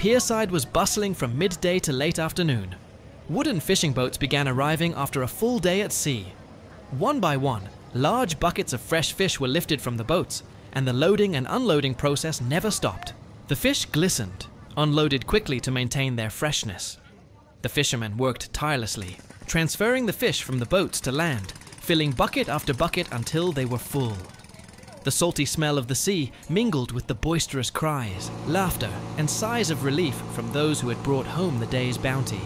pierside was bustling from midday to late afternoon. Wooden fishing boats began arriving after a full day at sea. One by one, large buckets of fresh fish were lifted from the boats, and the loading and unloading process never stopped. The fish glistened, unloaded quickly to maintain their freshness. The fishermen worked tirelessly, transferring the fish from the boats to land, filling bucket after bucket until they were full. The salty smell of the sea mingled with the boisterous cries, laughter, and sighs of relief from those who had brought home the day's bounty.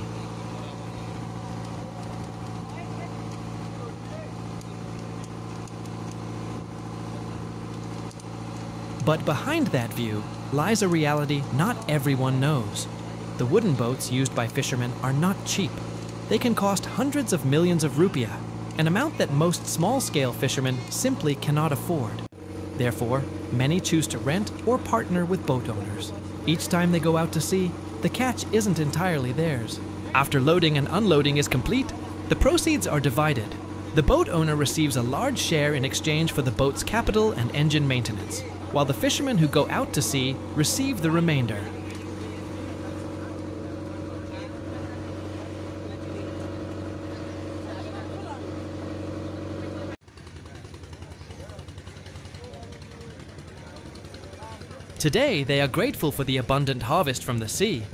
But behind that view lies a reality not everyone knows. The wooden boats used by fishermen are not cheap. They can cost hundreds of millions of rupiah, an amount that most small-scale fishermen simply cannot afford. Therefore, many choose to rent or partner with boat owners. Each time they go out to sea, the catch isn't entirely theirs. After loading and unloading is complete, the proceeds are divided. The boat owner receives a large share in exchange for the boat's capital and engine maintenance, while the fishermen who go out to sea receive the remainder. Today, they are grateful for the abundant harvest from the sea.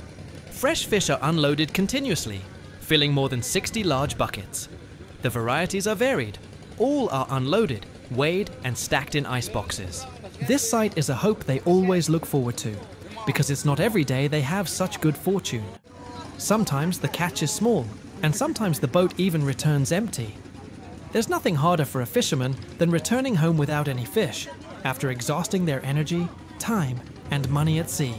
Fresh fish are unloaded continuously, filling more than 60 large buckets. The varieties are varied. All are unloaded, weighed, and stacked in ice boxes. This sight is a hope they always look forward to, because it's not every day they have such good fortune. Sometimes the catch is small, and sometimes the boat even returns empty. There's nothing harder for a fisherman than returning home without any fish, after exhausting their energy, time, and money at sea.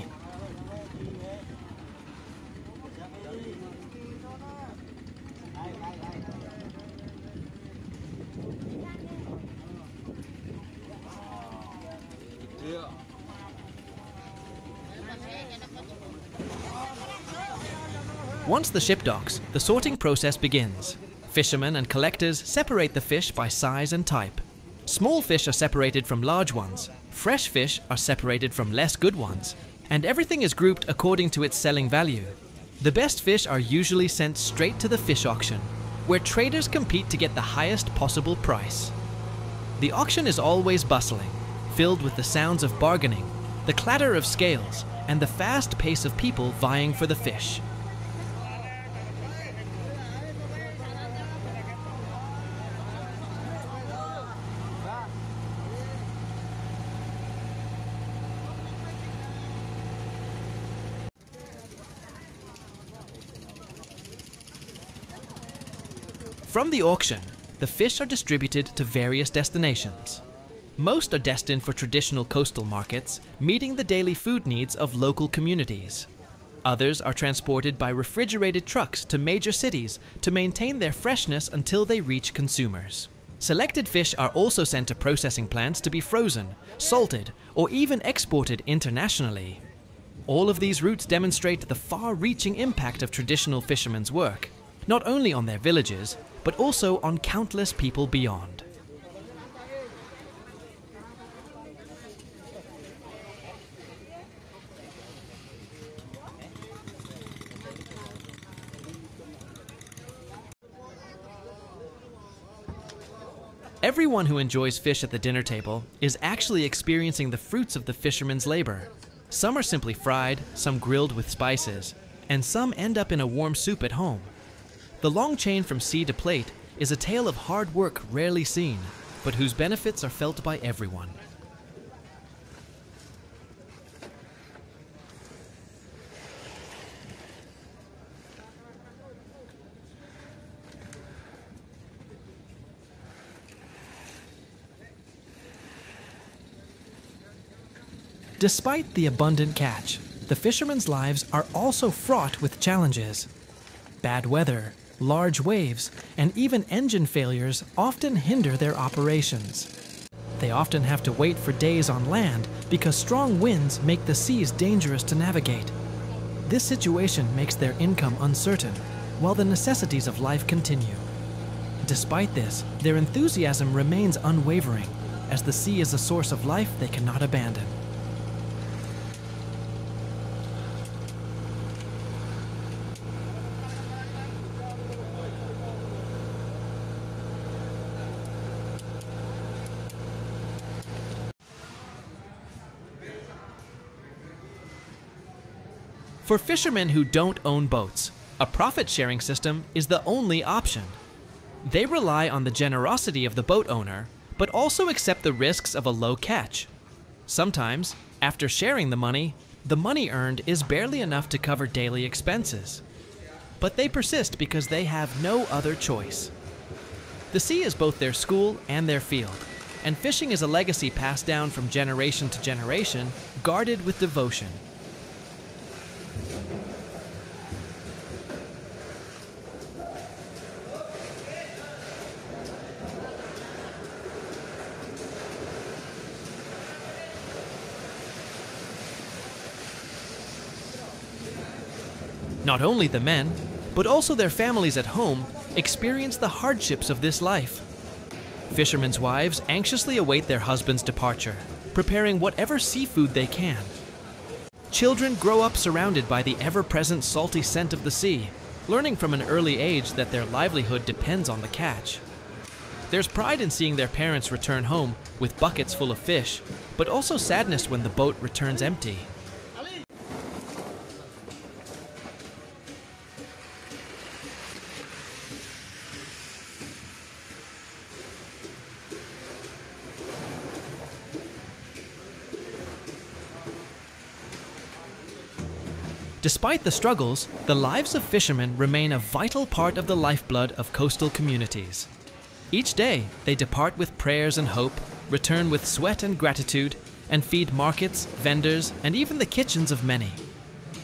Once the ship docks, the sorting process begins. Fishermen and collectors separate the fish by size and type. Small fish are separated from large ones, fresh fish are separated from less good ones, and everything is grouped according to its selling value. The best fish are usually sent straight to the fish auction, where traders compete to get the highest possible price. The auction is always bustling, filled with the sounds of bargaining, the clatter of scales, and the fast pace of people vying for the fish. From the auction, the fish are distributed to various destinations. Most are destined for traditional coastal markets, meeting the daily food needs of local communities. Others are transported by refrigerated trucks to major cities to maintain their freshness until they reach consumers. Selected fish are also sent to processing plants to be frozen, salted, or even exported internationally. All of these routes demonstrate the far-reaching impact of traditional fishermen's work, not only on their villages, but also on countless people beyond. Everyone who enjoys fish at the dinner table is actually experiencing the fruits of the fisherman's labor. Some are simply fried, some grilled with spices, and some end up in a warm soup at home. The long chain from sea to plate is a tale of hard work rarely seen, but whose benefits are felt by everyone. Despite the abundant catch, the fishermen's lives are also fraught with challenges. Bad weather, large waves, and even engine failures often hinder their operations. They often have to wait for days on land because strong winds make the seas dangerous to navigate. This situation makes their income uncertain, while the necessities of life continue. Despite this, their enthusiasm remains unwavering, as the sea is a source of life they cannot abandon. For fishermen who don't own boats, a profit-sharing system is the only option. They rely on the generosity of the boat owner, but also accept the risks of a low catch. Sometimes, after sharing the money earned is barely enough to cover daily expenses. But they persist because they have no other choice. The sea is both their school and their field, and fishing is a legacy passed down from generation to generation, guarded with devotion. Not only the men, but also their families at home experience the hardships of this life. Fishermen's wives anxiously await their husband's departure, preparing whatever seafood they can. Children grow up surrounded by the ever-present salty scent of the sea, learning from an early age that their livelihood depends on the catch. There's pride in seeing their parents return home with buckets full of fish, but also sadness when the boat returns empty. Despite the struggles, the lives of fishermen remain a vital part of the lifeblood of coastal communities. Each day, they depart with prayers and hope, return with sweat and gratitude, and feed markets, vendors, and even the kitchens of many.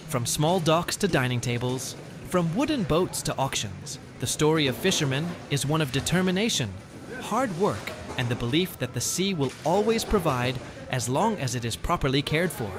From small docks to dining tables, from wooden boats to auctions, the story of fishermen is one of determination, hard work, and the belief that the sea will always provide as long as it is properly cared for.